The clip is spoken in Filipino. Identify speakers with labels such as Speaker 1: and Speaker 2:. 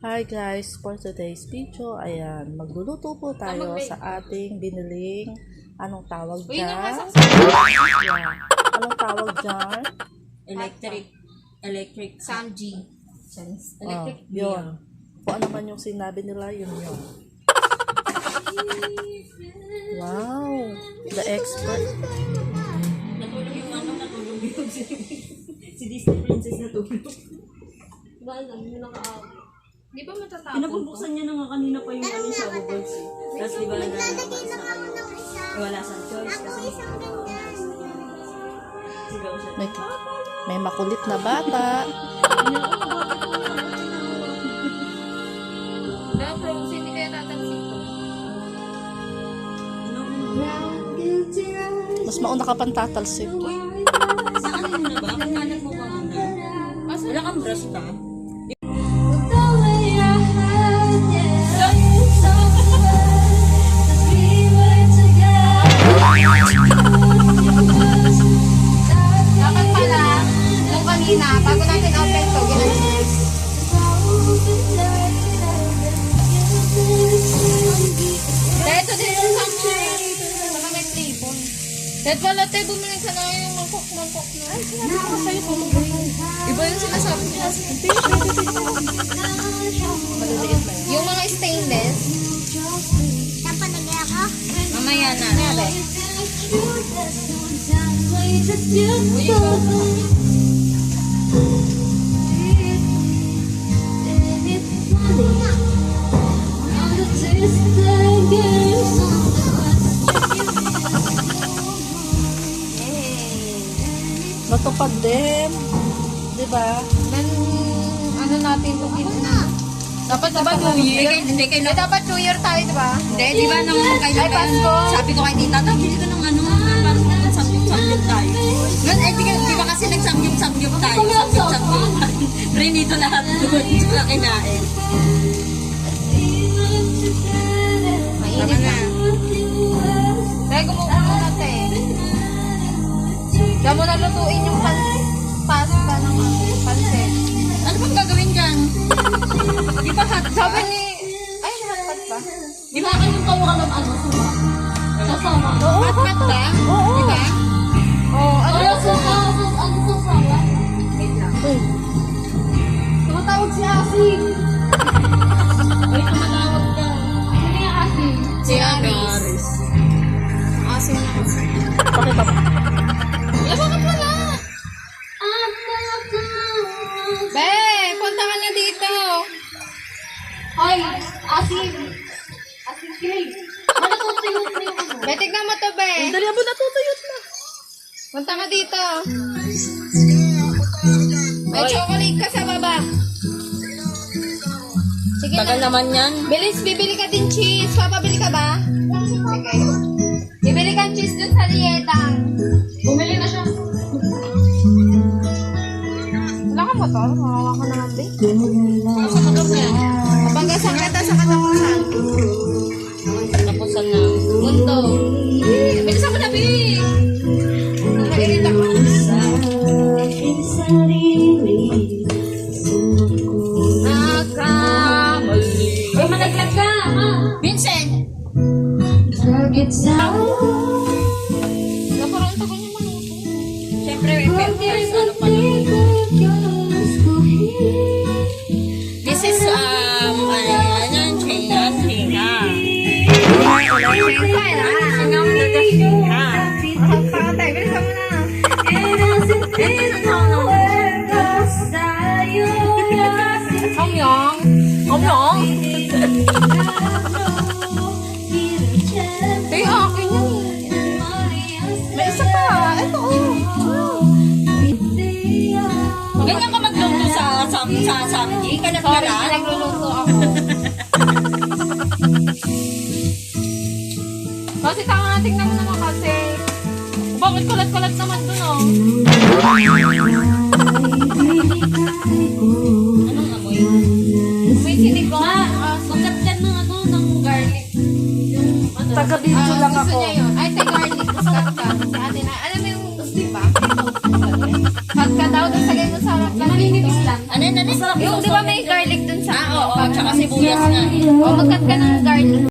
Speaker 1: Hi guys, for today's video, ayan, magluluto po tayo sa ating biniling, anong tawag dyan? Yeah. Anong tawag dyan?
Speaker 2: Electric Samji. Electric
Speaker 1: yun. Kung ano man yung sinabi nila, yun. Wow, the expert.
Speaker 2: Natulog yung si Disney Princess natulog.
Speaker 3: Balam, yun naka-out. Di ba matatapon
Speaker 2: Pinabubuksan niya na nga kanina pa yung sa bubbles eh. Tapos di ba naglalabas na kayo? Wala siyang choice kasi sigaw siya.
Speaker 1: May makulit na bata.
Speaker 3: Promise, hindi kaya tatansin ko.
Speaker 1: Mas mauna ka pang tatalsik.
Speaker 2: Saan mo na ba? Pagkanak mo ba muna? Wala kang brush ka?
Speaker 3: Dapat pala, nung kanina, bago natin open to, ginagawa. Dito din sa mga may tripon. Dahil pala tayo bumalik ka na yung mangkok na. Ay, sinabi ko sa'yo kung iba yung sinasabi niya. Yung mga stainless.
Speaker 2: Mamaya na.
Speaker 1: Natupad din. Diba?
Speaker 3: Then, ano natin ito na. Dapat ba New Year?
Speaker 2: Hindi kayo
Speaker 3: Dapat New Year tayo, diba?
Speaker 2: Hindi, di ba nang kailan
Speaker 3: Ay, Pasko.
Speaker 2: Sabi ko kay tita, bili ka ng ano, parang samgyup tayo. Ngayon, di ba kasi nagsamgyup tayo, samgyup. Rinito lahat doon, saka kinain.
Speaker 3: Mainit na. Dahil gumuha mo natin. Diyan mo na lutuin yung pasta ng pansit.
Speaker 2: Ano bang gagawin dyan? Di ba hot
Speaker 3: Sabi ni... Ay, hot ba?
Speaker 2: Di ba kayong kawa ng ano, suma? Kasama?
Speaker 3: Hot ba?
Speaker 2: Oo. Di ba?
Speaker 3: Oo. Ano
Speaker 2: Ano susawa? Wait lang.
Speaker 3: tumatawag si Asi?
Speaker 2: Ay, tumatawag ka.
Speaker 3: Sino yung Asi?
Speaker 2: Si Aris.
Speaker 3: Asi na kasi.
Speaker 1: Pakita mo.
Speaker 3: Bakit wala? Be, punta ka na dito.
Speaker 2: Hoy, asin. Asin kilig. Ano tutuyot na yung ano?
Speaker 3: Be, tignan mo to, Be.
Speaker 1: Dali mo natutuyot na.
Speaker 3: Punta ka dito. May chocolate ka sa baba. Sige
Speaker 2: Tagal
Speaker 3: na.
Speaker 2: naman yan.
Speaker 3: Bilis, bibili ka din cheese. Papabili ka ba? Sige. Bibili kang cheese dun sa Lietang.
Speaker 2: Bumili na siya.
Speaker 3: Wala ka motor? Makawa ka naman, Be.
Speaker 2: Sa motor niya.
Speaker 3: Pagkasan kita sa katapusan.
Speaker 2: Tapusan na.
Speaker 3: Mundo. Bilis ako na, Be. Nairita ko.
Speaker 2: Nakamali. Uy, malaglag ka, ma. Vincent!
Speaker 3: Naparang tagal niya maluto.
Speaker 2: Siyempre, first ano pa lang. This is, chinga. Singam na the chinga.
Speaker 3: Pakatay, bilisan mo na. Omyong. Omyong. Ito yung akin yan. May isa pa. Ito,
Speaker 2: Ganyan ka magluto sa samji.
Speaker 3: Sorry,
Speaker 2: Kalat-kalat.
Speaker 3: nagluluto ako. Kasi tingnan mo naman kasi. Bakit kalat-kalat naman dun, oh?
Speaker 2: Anong amoy?
Speaker 3: May sinigang.
Speaker 2: Magkat yan ng ano, ng garlic.
Speaker 1: Taga-video lang
Speaker 3: Gusto
Speaker 1: ako.
Speaker 3: niya yun. Ay, tay garlic. Gusto ka. Si ate na. Alam mo yung, di ba? Hot ka daw. Tapos sagay mo sa harap ka.
Speaker 2: Maninipis lang. Ano?
Speaker 3: Yung di ba may garlic dun sa
Speaker 2: Oo, tsaka sibuyas nga eh.
Speaker 3: O, magkat ka ng garlic.